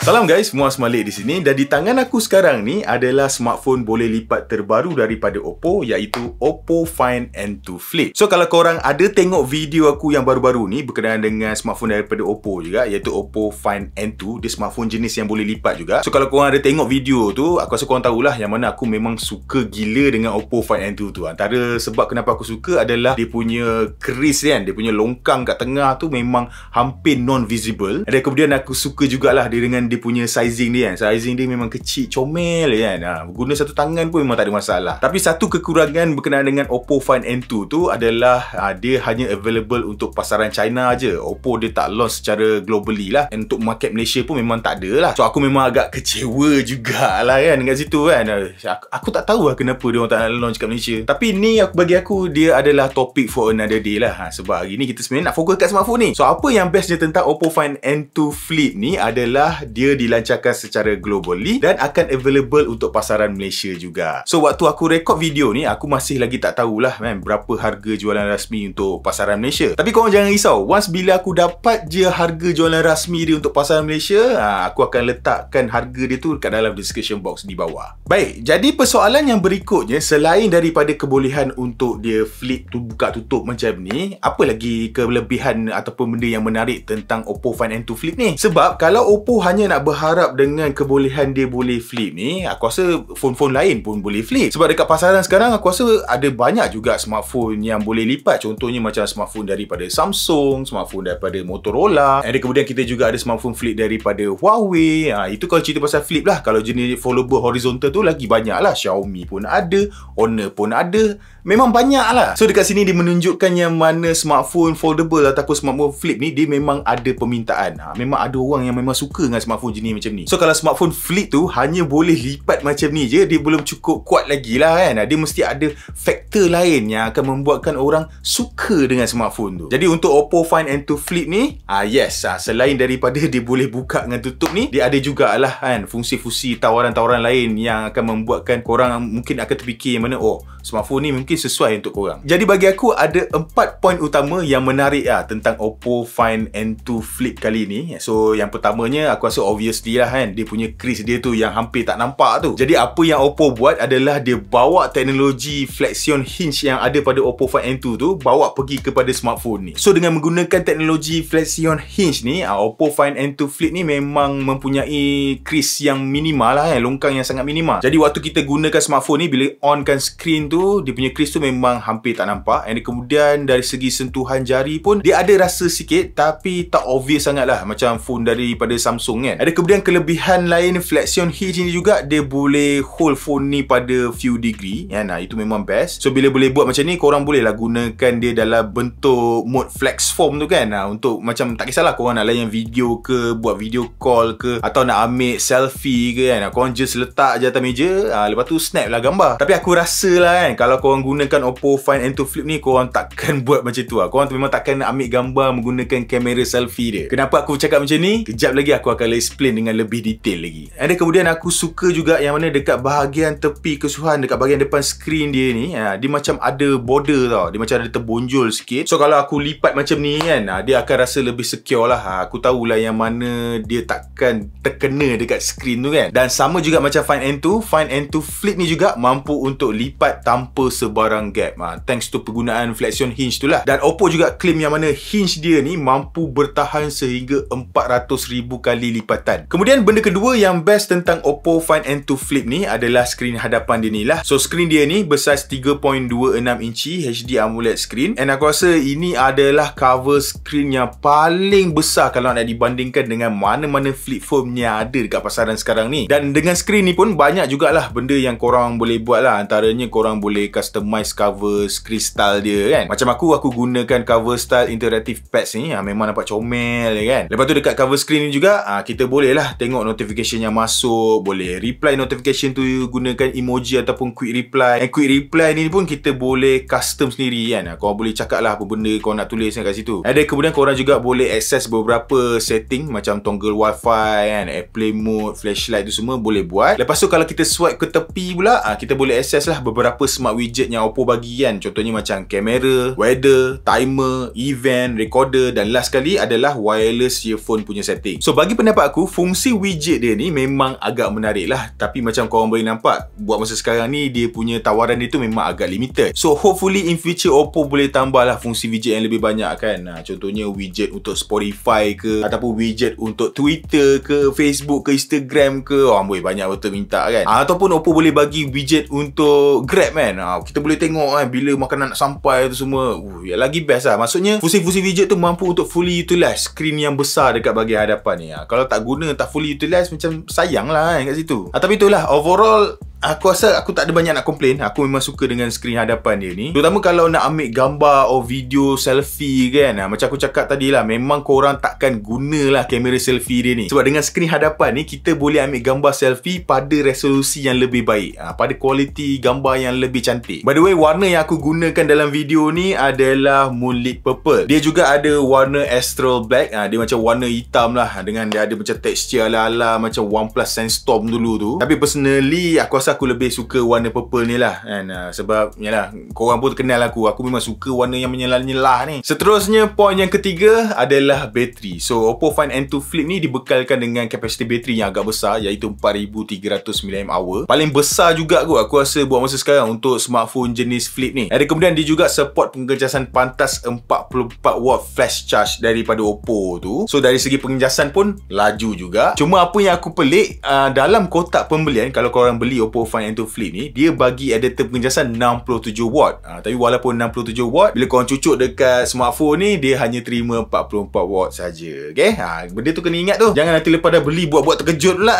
Salam guys, Muaz Malik di sini dan di tangan aku sekarang ni adalah smartphone boleh lipat terbaru daripada Oppo, iaitu Oppo Find N2 Flip. So kalau korang ada tengok video aku yang baru-baru ni berkenaan dengan smartphone daripada Oppo juga, iaitu Oppo Find N2, dia smartphone jenis yang boleh lipat juga. So kalau korang ada tengok video tu, aku rasa korang tahulah yang mana aku memang suka gila dengan Oppo Find N2 tu. Antara sebab kenapa aku suka adalah dia punya keris kan, dia punya longkang kat tengah tu memang hampir non-visible. Dan kemudian aku suka jugalah dia dengan dia punya sizing dia kan. Sizing dia memang kecil, comel kan. Guna satu tangan pun memang tak ada masalah. Tapi satu kekurangan berkenaan dengan Oppo Find N2 tu adalah dia hanya available untuk pasaran China aje. Oppo dia tak launch secara globally lah. And untuk market Malaysia pun memang tak ada lah. So aku memang agak kecewa jugalah kan dengan situ kan. Aku tak tahu lah kenapa dia orang tak nak launch kat Malaysia. Tapi ni bagi aku dia adalah topik for another day lah. Sebab hari ni kita sebenarnya nak fokus kat smartphone ni. So apa yang bestnya tentang Oppo Find N2 Flip ni adalah dia dilancarkan secara globally dan akan available untuk pasaran Malaysia juga. So waktu aku rekod video ni, aku masih lagi tak tahulah man, berapa harga jualan rasmi untuk pasaran Malaysia. Tapi korang jangan risau, once bila aku dapat je harga jualan rasmi dia untuk pasaran Malaysia, aku akan letakkan harga dia tu kat dalam description box di bawah. Baik, jadi persoalan yang berikutnya, selain daripada kebolehan untuk dia flip tu buka tutup macam ni, apa lagi kelebihan ataupun benda yang menarik tentang Oppo Find N2 Flip ni? Sebab kalau Oppo hanya nak berharap dengan kebolehan dia boleh flip ni, aku rasa phone-phone lain pun boleh flip. Sebab dekat pasaran sekarang aku rasa ada banyak juga smartphone yang boleh lipat. Contohnya macam smartphone daripada Samsung, smartphone daripada Motorola, dan kemudian kita juga ada smartphone flip daripada Huawei. Itu kalau cerita pasal flip lah. Kalau jenis foldable horizontal tu lagi banyak lah. Xiaomi pun ada, Honor pun ada. Memang banyak lah. So dekat sini dia menunjukkan yang mana smartphone foldable ataupun smartphone flip ni dia memang ada permintaan. Memang ada orang yang memang suka dengan smartphone jenis macam ni. So kalau smartphone flip tu hanya boleh lipat macam ni je, dia belum cukup kuat lagi lah kan. Dia mesti ada faktor lain yang akan membuatkan orang suka dengan smartphone tu. Jadi untuk Oppo Find N2 Flip ni, yes, selain daripada dia boleh buka dengan tutup ni, dia ada jugalah kan fungsi-fungsi tawaran-tawaran lain yang akan membuatkan korang mungkin akan terfikir yang mana, oh, smartphone ni mungkin sesuai untuk korang. Jadi bagi aku ada 4 poin utama yang menarik tentang Oppo Find N2 Flip kali ni. So yang pertamanya aku rasa obviously lah kan, dia punya kris dia tu yang hampir tak nampak tu. Jadi apa yang Oppo buat adalah dia bawa teknologi flexion hinge yang ada pada Oppo Find N2 tu, bawa pergi kepada smartphone ni. So dengan menggunakan teknologi flexion hinge ni, Oppo Find N2 Flip ni memang mempunyai kris yang minimal lah kan, longkang yang sangat minimal. Jadi waktu kita gunakan smartphone ni, bila onkan screen tu, dia punya kris tu memang hampir tak nampak. And kemudian dari segi sentuhan jari pun dia ada rasa sikit, tapi tak obvious sangat lah macam phone daripada Samsung kan. Ada kemudian kelebihan lain flexion hinge ni juga, dia boleh hold phone ni pada few degree kan. Itu memang best. So bila boleh buat macam ni, korang boleh lah gunakan dia dalam bentuk mode flex form tu kan. Untuk macam tak kisahlah korang nak layan video ke, buat video call ke, atau nak ambil selfie ke kan, korang just letak je atas meja, lepas tu snap lah gambar. Tapi aku rasa lah kan, kalau korang gunakan Oppo Find N2 Flip ni, korang takkan buat macam tu lah. Korang tu memang takkan ambil gambar menggunakan kamera selfie dia. Kenapa aku cakap macam ni? Kejap lagi aku akan explain dengan lebih detail lagi. Dan kemudian aku suka juga yang mana dekat bahagian tepi kesuhan, dekat bahagian depan skrin dia ni, dia macam ada border tau. Dia macam ada terbonjol sikit. So kalau aku lipat macam ni kan, dia akan rasa lebih secure lah. Aku tahulah yang mana dia takkan terkena dekat skrin tu kan. Dan sama juga macam Find N2, Find N2 Flip ni juga mampu untuk lipat tanpa sebarang gap. Thanks to penggunaan flexion hinge tu lah. Dan Oppo juga claim yang mana hinge dia ni mampu bertahan sehingga 400,000 kali lipatan. Kemudian benda kedua yang best tentang Oppo Find N2 Flip ni adalah skrin hadapan dia ni lah. So skrin dia ni bersaiz 3.26 inci HD AMOLED screen. And aku rasa ini adalah cover skrin yang paling besar kalau nak dibandingkan dengan mana-mana flip phone yang ada dekat pasaran sekarang ni. Dan dengan skrin ni pun banyak jugalah benda yang korang boleh buat lah. Antaranya korang boleh customize cover screen style dia kan. Macam aku gunakan cover style interactive pads ni, memang nampak comel kan. Lepas tu dekat cover screen ni juga, kita boleh lah tengok notification yang masuk, boleh reply notification tu gunakan emoji ataupun quick reply. And quick reply ni pun kita boleh custom sendiri kan. Korang boleh cakap lah apa benda korang nak tulis kat situ. Dan kemudian korang juga boleh access beberapa setting macam toggle wifi kan, airplane mode, flashlight tu semua boleh buat. Lepas tu kalau kita swipe ke tepi pula, kita boleh access lah beberapa smart widget yang Oppo bagi kan. Contohnya macam kamera, weather, timer, event, recorder, dan last sekali adalah wireless earphone punya setting. So bagi pendapat aku, fungsi widget dia ni memang agak menarik lah. Tapi macam korang boleh nampak, buat masa sekarang ni dia punya tawaran dia tu memang agak limited. So hopefully in future Oppo boleh tambah lah fungsi widget yang lebih banyak kan. Contohnya widget untuk Spotify ke, ataupun widget untuk Twitter ke, Facebook ke, Instagram ke. Amboi, banyak betul minta kan. Ataupun Oppo boleh bagi widget untuk Grab kan. Kita boleh tengok kan bila makanan nak sampai tu semua. Ya lagi best lah. Maksudnya fungsi-fungsi widget tu mampu untuk fully utilize skrin yang besar dekat bahagian hadapan ni. Kalau tak guna, tak fully utilize, macam sayang lah kan kat situ. Tapi itulah, overall aku rasa aku tak ada banyak nak komplain. Aku memang suka dengan skrin hadapan dia ni. Terutama kalau nak ambil gambar atau video selfie kan. Macam aku cakap tadi lah, memang korang takkan gunalah kamera selfie dia ni. Sebab dengan skrin hadapan ni, kita boleh ambil gambar selfie pada resolusi yang lebih baik, pada kualiti gambar yang lebih cantik. By the way, warna yang aku gunakan dalam video ni adalah Moonlit Purple. Dia juga ada warna Astral Black. Dia macam warna hitam lah, dengan dia ada macam tekstur ala-ala macam OnePlus Sandstorm dulu tu. Tapi personally, aku rasa aku lebih suka warna purple ni lah kan. Sebab yalah, korang pun kenal aku memang suka warna yang menyelah-nyelah ni. Seterusnya, poin yang ketiga adalah bateri. So Oppo Find N2 Flip ni dibekalkan dengan kapasiti bateri yang agak besar, iaitu 4300 mAh. Paling besar juga aku rasa buat masa sekarang untuk smartphone jenis Flip ni. Dan kemudian dia juga support pengecasan pantas 44W flash charge daripada Oppo tu. So dari segi pengecasan pun laju juga. Cuma apa yang aku pelik, dalam kotak pembelian kalau korang beli Oppo Find N2 Flip ni, dia bagi adapter pengecasan 67W. Tapi walaupun 67W, bila korang cucuk dekat smartphone ni, dia hanya terima 44W saja. Okay? Benda tu kena ingat tu. Jangan nanti lepas dah beli buat-buat terkejut pula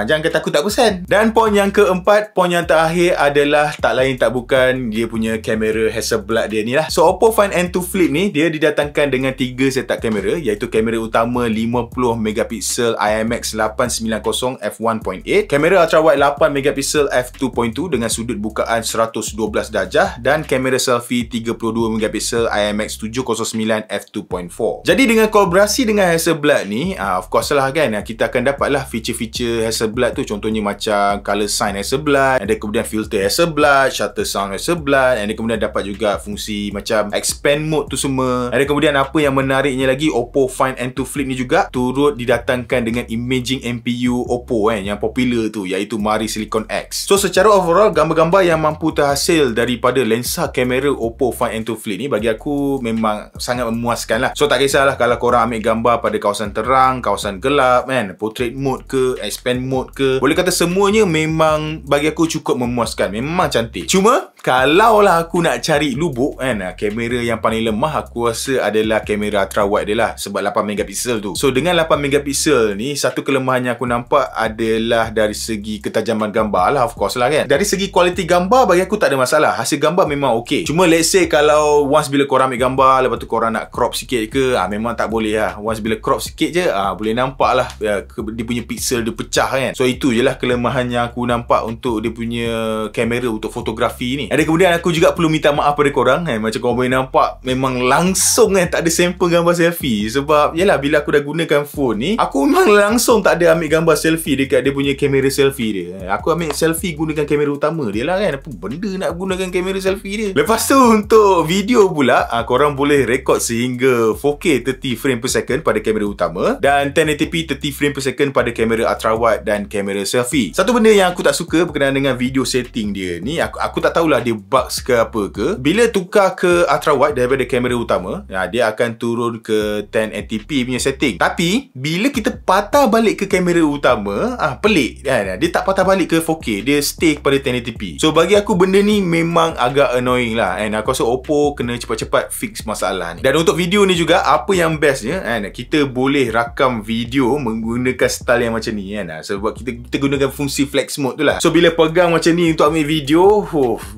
jangan kata aku tak pesan. Dan poin yang keempat, poin yang terakhir adalah tak lain tak bukan dia punya kamera Hasselblad dia ni lah. So Oppo Find N2 Flip ni, dia didatangkan dengan 3 setup kamera, iaitu kamera utama 50MP IMX 890 f1.8, kamera ultrawide 8MP f2.2 dengan sudut bukaan 112 darjah, dan kamera selfie 32MP IMX 709 f2.4. Jadi dengan kolaborasi dengan Hasselblad ni, of course lah kan, kita akan dapatlah feature-feature Hasselblad tu. Contohnya macam color sign Hasselblad, ada kemudian filter Hasselblad, shutter sound Hasselblad, dan kemudian dapat juga fungsi macam expand mode tu semua. Ada kemudian apa yang menariknya lagi, Oppo Find N2 Flip ni juga turut didatangkan dengan imaging MPU Oppo yang popular tu, iaitu Mari Silicon X. So secara overall, gambar-gambar yang mampu terhasil daripada lensa kamera Oppo Find N2 Flip ni bagi aku memang sangat memuaskan lah. So tak kisahlah kalau korang ambil gambar pada kawasan terang, kawasan gelap kan, portrait mode ke, expand mode ke, boleh kata semuanya memang bagi aku cukup memuaskan. Memang cantik. Cuma kalau lah aku nak cari lubuk kan, kamera yang paling lemah aku rasa adalah kamera ultrawide dia lah, sebab 8MP tu. So dengan 8MP ni, satu kelemahan yang aku nampak adalah dari segi ketajaman gambar lah, of course lah kan. Dari segi kualiti gambar bagi aku tak ada masalah, hasil gambar memang okey. Cuma let's say kalau once bila korang ambil gambar, lepas tu korang nak crop sikit ke, memang tak boleh lah. Once bila crop sikit je, boleh nampak lah dia punya pixel dia pecah kan. So itu je lah kelemahan yang aku nampak untuk dia punya kamera untuk fotografi ni. Ada kemudian aku juga perlu minta maaf pada korang kan, macam korang boleh nampak memang langsung kan tak ada sampel gambar selfie. Sebab yalah, bila aku dah gunakan phone ni, aku memang langsung tak ada ambil gambar selfie dekat dia punya kamera selfie dia. Aku ambil selfie gunakan kamera utama dia lah kan. Apa benda nak gunakan kamera selfie dia. Lepas tu untuk video pula, korang boleh rekod sehingga 4K 30 frame per second pada kamera utama, dan 1080p 30 frame per second pada kamera ultrawide dan kamera selfie. Satu benda yang aku tak suka berkenaan dengan video setting dia ni, aku tak tahulah dia bugs ke apa ke, bila tukar ke ultrawide daripada kamera utama, dia akan turun ke 1080p punya setting. Tapi bila kita patah balik ke kamera utama, pelik kan, dia tak patah balik ke 4K, dia stay kepada 1080p. So bagi aku benda ni memang agak annoying lah, and aku rasa Oppo kena cepat-cepat fix masalah ni. Dan untuk video ni juga, apa yang bestnya kan, kita boleh rakam video menggunakan style yang macam ni kan, sebab kita gunakan fungsi flex mode tu lah. So bila pegang macam ni untuk ambil video,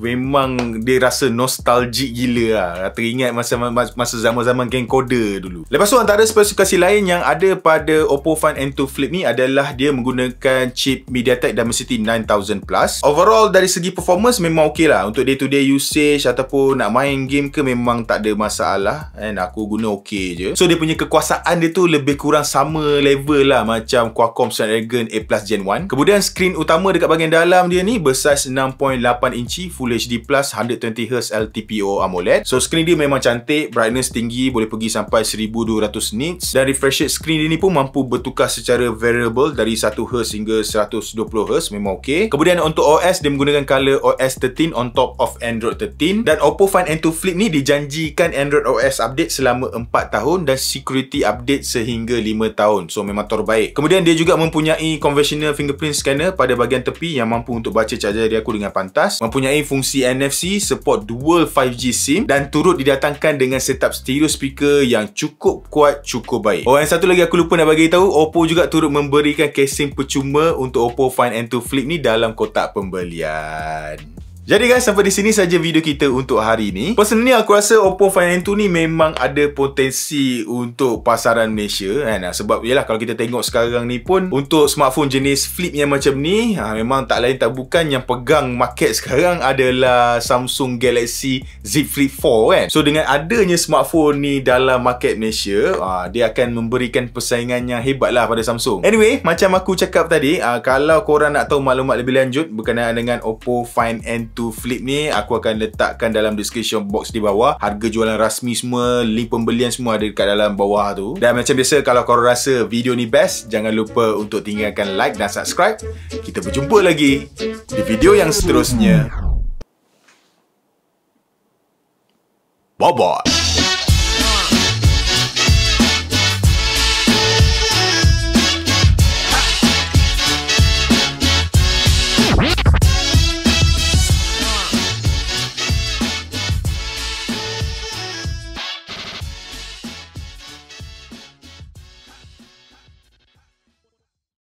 memang dia rasa nostalgic gila lah. Teringat masa zaman-zaman camcorder dulu. Lepas tu antara spesifikasi lain yang ada pada Oppo Find N2 Flip ni adalah dia menggunakan chip MediaTek Dimensity 9000 1000 plus. Overall dari segi performance memang okey lah. Untuk day to day usage ataupun nak main game ke memang tak ada masalah, and aku guna okey je. So dia punya kekuasaan dia tu lebih kurang sama level lah macam Qualcomm Snapdragon 8 Plus Gen 1. Kemudian skrin utama dekat bahagian dalam dia ni bersaiz 6.8 inci Full HD Plus 120Hz LTPO AMOLED. So skrin dia memang cantik, brightness tinggi, boleh pergi sampai 1200 nits, dan refresh rate skrin dia ni pun mampu bertukar secara variable dari 1Hz hingga 120Hz, memang okey. Kemudian untuk OS, dia menggunakan color OS 13 on top of Android 13, dan Oppo Find N2 Flip ni dijanjikan Android OS update selama 4 tahun dan security update sehingga 5 tahun. So memang terbaik. Kemudian dia juga mempunyai conventional fingerprint scanner pada bahagian tepi yang mampu untuk baca jari aku dengan pantas, mempunyai fungsi NFC, support dual 5G SIM, dan turut didatangkan dengan setup stereo speaker yang cukup kuat, cukup baik. Oh, yang satu lagi aku lupa nak bagi tahu, Oppo juga turut memberikan casing percuma untuk Oppo Find N2 Flip ni dalam kotak pembelian. Jadi guys, sampai di sini saja video kita untuk hari ni. Personally aku rasa Oppo Find N2 ni memang ada potensi untuk pasaran Malaysia kan. Sebab yalah, kalau kita tengok sekarang ni pun untuk smartphone jenis flip yang macam ni, memang tak lain tak bukan yang pegang market sekarang adalah Samsung Galaxy Z Flip 4 kan. So dengan adanya smartphone ni dalam market Malaysia, dia akan memberikan persaingan yang hebat lah pada Samsung. Anyway, macam aku cakap tadi, kalau korang nak tahu maklumat lebih lanjut berkenaan dengan Oppo Find N2 Flip ni, aku akan letakkan dalam description box di bawah. Harga jualan rasmi semua, link pembelian semua ada dekat dalam bawah tu. Dan macam biasa, kalau korang rasa video ni best, jangan lupa untuk tinggalkan like dan subscribe. Kita berjumpa lagi di video yang seterusnya. Bye bye.